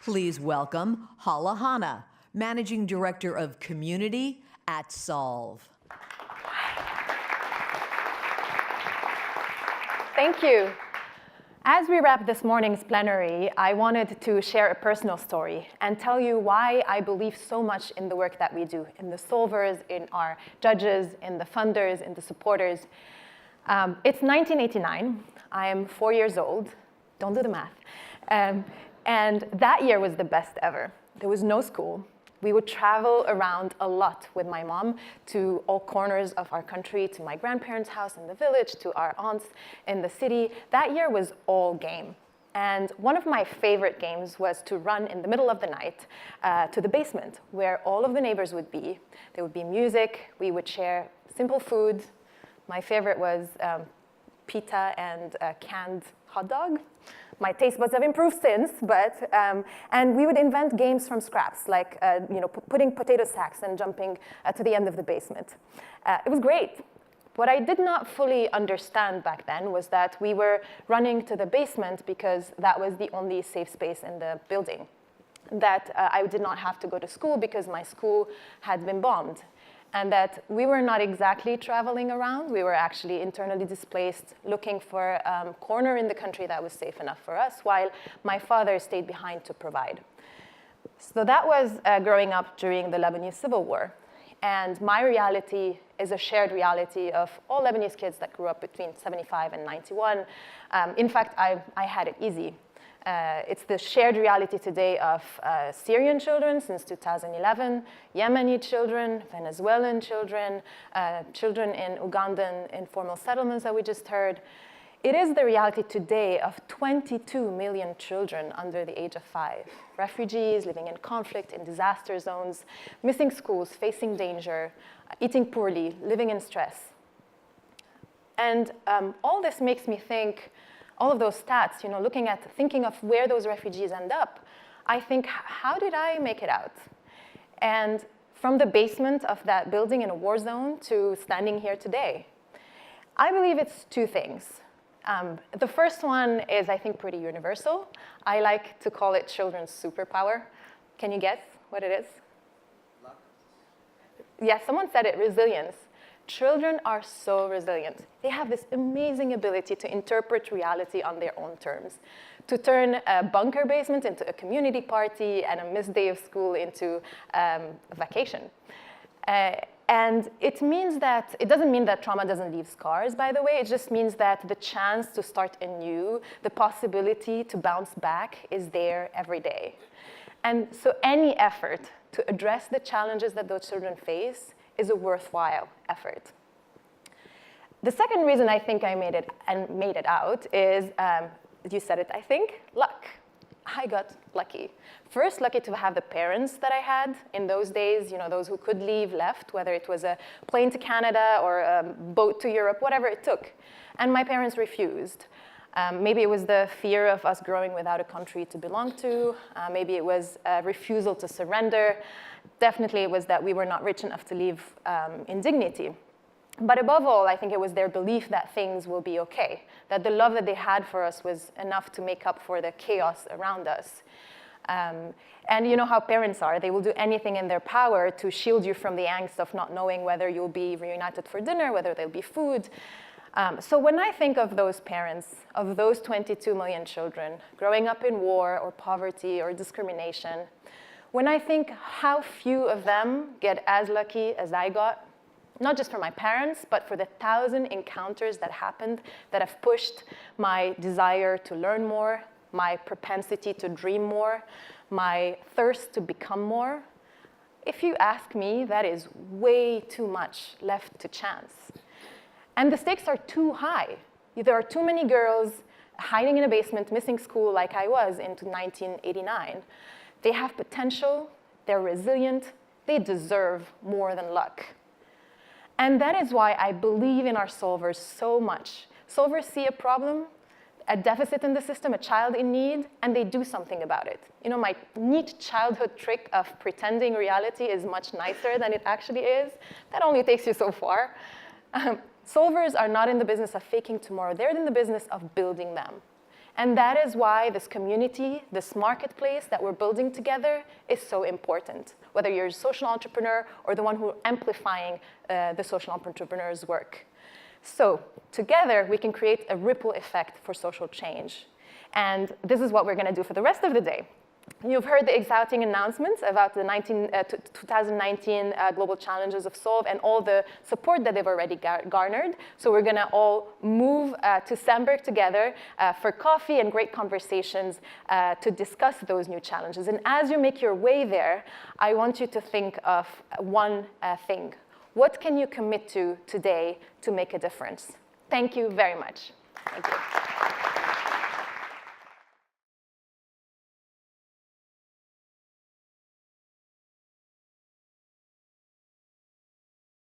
Please welcome Hala Hanna, Managing Director of Community at Solve. Thank you. As we wrap this morning's plenary, I wanted to share a personal story and tell you why I believe so much in the work that we do, in the solvers, in our judges, in the funders, in the supporters. It's 1989. I am 4 years old. Don't do the math. And that year was the best ever. There was no school. We would travel around a lot with my mom to all corners of our country, to my grandparents' house in the village, to our aunts in the city. That year was all game. And one of my favorite games was to run in the middle of the night to the basement, where all of the neighbors would be. There would be music. We would share simple food. My favorite was pita and canned hot dog. My taste buds have improved since, but, and we would invent games from scraps, like putting potato sacks and jumping to the end of the basement. It was great. What I did not fully understand back then was that we were running to the basement because that was the only safe space in the building, that I did not have to go to school because my school had been bombed, and that we were not exactly traveling around. We were actually internally displaced, looking for a corner in the country that was safe enough for us, while my father stayed behind to provide. So that was growing up during the Lebanese Civil War. And my reality is a shared reality of all Lebanese kids that grew up between 75 and 91. In fact, I had it easy. It's the shared reality today of Syrian children since 2011, Yemeni children, Venezuelan children, children in Ugandan informal settlements that we just heard. It is the reality today of 22 million children under the age of 5, refugees living in conflict, in disaster zones, missing schools, facing danger, eating poorly, living in stress. And all this makes me think, all of those stats, thinking of where those refugees end up, I think, how did I make it out? And from the basement of that building in a war zone to standing here today, I believe it's two things. The first one is, I think, pretty universal. I like to call it children's superpower. Can you guess what it is? Luck. Yes, someone said it, resilience. Children are so resilient. They have this amazing ability to interpret reality on their own terms, to turn a bunker basement into a community party and a missed day of school into a vacation. And it means that, it doesn't mean that trauma doesn't leave scars, by the way. It just means that the chance to start anew, the possibility to bounce back is there every day. And so any effort to address the challenges that those children face is a worthwhile effort. The second reason I think I made it out is, you said it, I think, luck. I got lucky. First, lucky to have the parents that I had in those days, those who could leave left, whether it was a plane to Canada or a boat to Europe, whatever it took. And my parents refused. Maybe it was the fear of us growing without a country to belong to. Maybe it was a refusal to surrender. Definitely it was that we were not rich enough to live in dignity. But above all, I think it was their belief that things will be okay, that the love that they had for us was enough to make up for the chaos around us. And you know how parents are. They will do anything in their power to shield you from the angst of not knowing whether you'll be reunited for dinner, whether there'll be food. So when I think of those parents, of those 22 million children growing up in war or poverty or discrimination, when I think how few of them get as lucky as I got, not just for my parents, but for the 1,000 encounters that happened that have pushed my desire to learn more, my propensity to dream more, my thirst to become more, if you ask me, that is way too much left to chance. And the stakes are too high. There are too many girls hiding in a basement, missing school like I was in 1989. They have potential, they're resilient, they deserve more than luck. And that is why I believe in our solvers so much. Solvers see a problem, a deficit in the system, a child in need, and they do something about it. My neat childhood trick of pretending reality is much nicer than it actually is. That only takes you so far. Solvers are not in the business of faking tomorrow. They're in the business of building them. And that is why this community, this marketplace that we're building together is so important, whether you're a social entrepreneur or the one who amplifying the social entrepreneur's work. So together, we can create a ripple effect for social change. And this is what we're going to do for the rest of the day. You've heard the exciting announcements about the 2019 Global Challenges of Solve and all the support that they've already garnered. So we're going to all move to Sandburg together for coffee and great conversations to discuss those new challenges. And as you make your way there, I want you to think of one thing. What can you commit to today to make a difference? Thank you very much. Thank you.